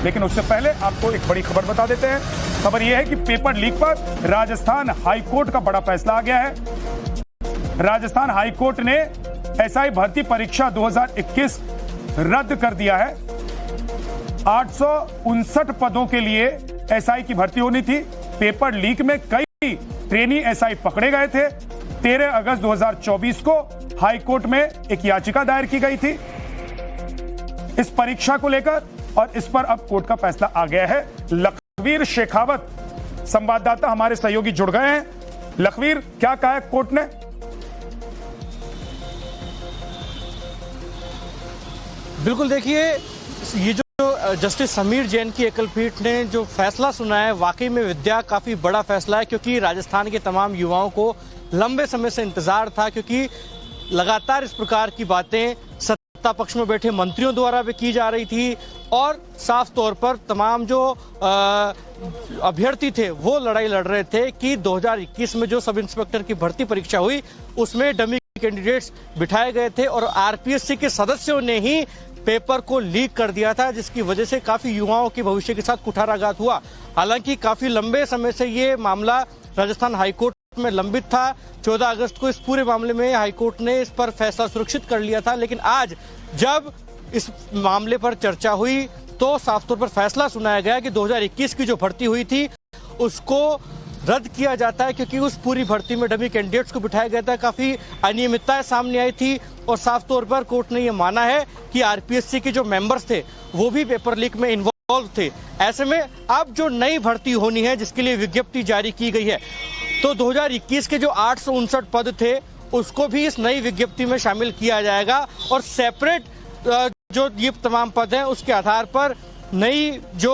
लेकिन उससे पहले आपको एक बड़ी खबर बता देते हैं। खबर यह है कि पेपर लीक पर राजस्थान हाईकोर्ट का बड़ा फैसला आ गया है। राजस्थान हाईकोर्ट ने एसआई भर्ती परीक्षा 2021 रद्द कर दिया है। 859 पदों के लिए एसआई की भर्ती होनी थी। पेपर लीक में कई ट्रेनी एसआई पकड़े गए थे। 13 अगस्त 2024 को हाईकोर्ट में एक याचिका दायर की गई थी इस परीक्षा को लेकर, और इस पर अब कोर्ट का फैसला आ गया है। लखवीर शेखावत संवाददाता हमारे सहयोगी जुड़ गए हैं। लखवीर, क्या कहा है कोर्ट ने? बिल्कुल, देखिए, ये जो जस्टिस समीर जैन की एकल पीठ ने जो फैसला सुना है, वाकई में विद्या काफी बड़ा फैसला है, क्योंकि राजस्थान के तमाम युवाओं को लंबे समय से इंतजार था, क्योंकि लगातार इस प्रकार की बातें सत्ता पक्ष में बैठे मंत्रियों द्वारा भी की जा रही थी, और साफ तौर पर तमाम जो अभ्यर्थी थे वो लड़ाई लड़ रहे थे कि 2021 में जो सब इंस्पेक्टर की भर्ती परीक्षा हुई उसमें डमी कैंडिडेट्स बिठाए गए थे, और आरपीएससी के सदस्यों ने ही पेपर को लीक कर दिया था, जिसकी वजह से काफी युवाओं के भविष्य के साथ कुठाराघात हुआ। हालांकि काफी लंबे समय से ये मामला राजस्थान हाईकोर्ट में लंबित था। 14 अगस्त को इस पूरे मामले में हाईकोर्ट ने इस पर फैसला सुरक्षित कर लिया था, लेकिन आज जब इस मामले पर चर्चा हुई तो साफ तौर पर फैसला सुनाया गया कि 2021 की जो भर्ती हुई थी उसको रद्द किया जाता है, क्योंकि उस पूरी भर्ती में डमी कैंडिडेट्स को बिठाया गया था। काफी अनियमितताएं सामने आई थी, और साफ तौर पर कोर्ट ने यह माना है कि आरपीएससी के जो मेंबर्स थे वो भी पेपर लीक में इन्वॉल्व थे। ऐसे में अब जो नई भर्ती होनी है, जिसके लिए विज्ञप्ति जारी की गई है, तो 2021 के जो 859 पद थे उसको भी इस नई विज्ञप्ति में शामिल किया जाएगा, और सेपरेट जो ये तमाम पद हैं उसके आधार पर नई जो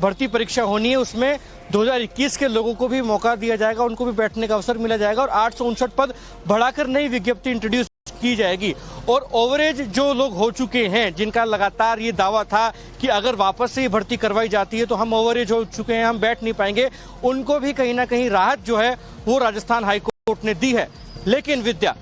भर्ती परीक्षा होनी है उसमें 2021 के लोगों को भी मौका दिया जाएगा, उनको भी बैठने का अवसर मिला जाएगा, और 859 पद बढ़ाकर नई विज्ञप्ति इंट्रोड्यूस की जाएगी। और ओवरेज जो लोग हो चुके हैं, जिनका लगातार ये दावा था कि अगर वापस से ये भर्ती करवाई जाती है तो हम ओवरेज हो चुके हैं, हम बैठ नहीं पाएंगे, उनको भी कहीं ना कहीं राहत जो है वो राजस्थान हाईकोर्ट ने दी है। लेकिन विद्या,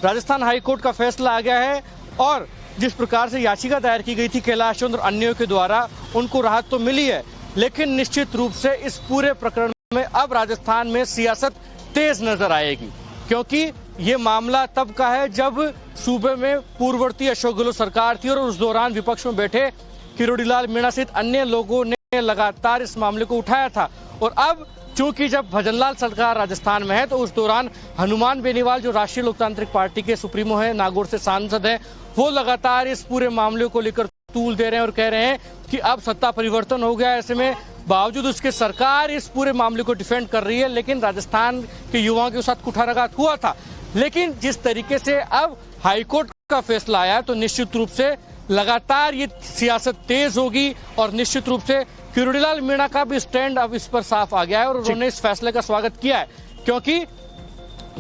राजस्थान हाईकोर्ट का फैसला आ गया है, और जिस प्रकार से याचिका दायर की गई थी कैलाश चंद्र और अन्यों के द्वारा, उनको राहत तो मिली है, लेकिन निश्चित रूप से इस पूरे प्रकरण में अब राजस्थान में सियासत तेज नजर आएगी, क्योंकि ये मामला तब का है जब सूबे में पूर्ववर्ती अशोक गहलोत सरकार थी, और उस दौरान विपक्ष में बैठे किरोड़ीलाल मीणा सहित अन्य लोगों ने लगातार इस मामले को उठाया था। और अब चूंकि जब भजनलाल सरकार राजस्थान में है, तो उस दौरान हनुमान बेनीवाल जो राष्ट्रीय लोकतांत्रिक पार्टी के सुप्रीमो है, नागौर से सांसद है, वो लगातार इस पूरे मामले को लेकर तूल दे रहे हैं और कह रहे हैं कि अब सत्ता परिवर्तन हो गया। ऐसे में बावजूद उसके सरकार इस पूरे मामले को डिफेंड कर रही है, लेकिन राजस्थान के युवाओं के साथ कुठाराघात हुआ था। लेकिन जिस तरीके से अब हाईकोर्ट का फैसला आया, तो निश्चित रूप से लगातार ये सियासत तेज होगी, और निश्चित रूप से किरोड़ीलाल मीणा का भी स्टैंड अब इस पर साफ आ गया है, और उन्होंने इस फैसले का स्वागत किया है, क्योंकि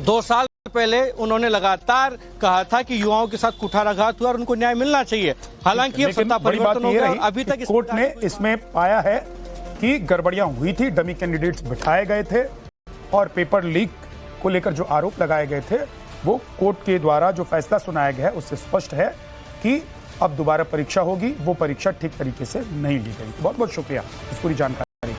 2 साल पहले उन्होंने लगातार कहा था कि युवाओं के साथ कुठाराघात हुआ और उनको न्याय मिलना चाहिए। हालांकि अब सत्ता परिवर्तन हो गया, अभी तक कोर्ट ने इसमें पाया है कि गड़बड़ियां हुई थी, डमी कैंडिडेट्स बिठाए गए थे, और पेपर लीक को लेकर जो आरोप लगाए गए थे वो कोर्ट के द्वारा जो फैसला सुनाया गया है उससे स्पष्ट है कि अब दोबारा परीक्षा होगी, वो परीक्षा ठीक तरीके से नहीं ली गई। बहुत बहुत शुक्रिया इस पूरी जानकारी।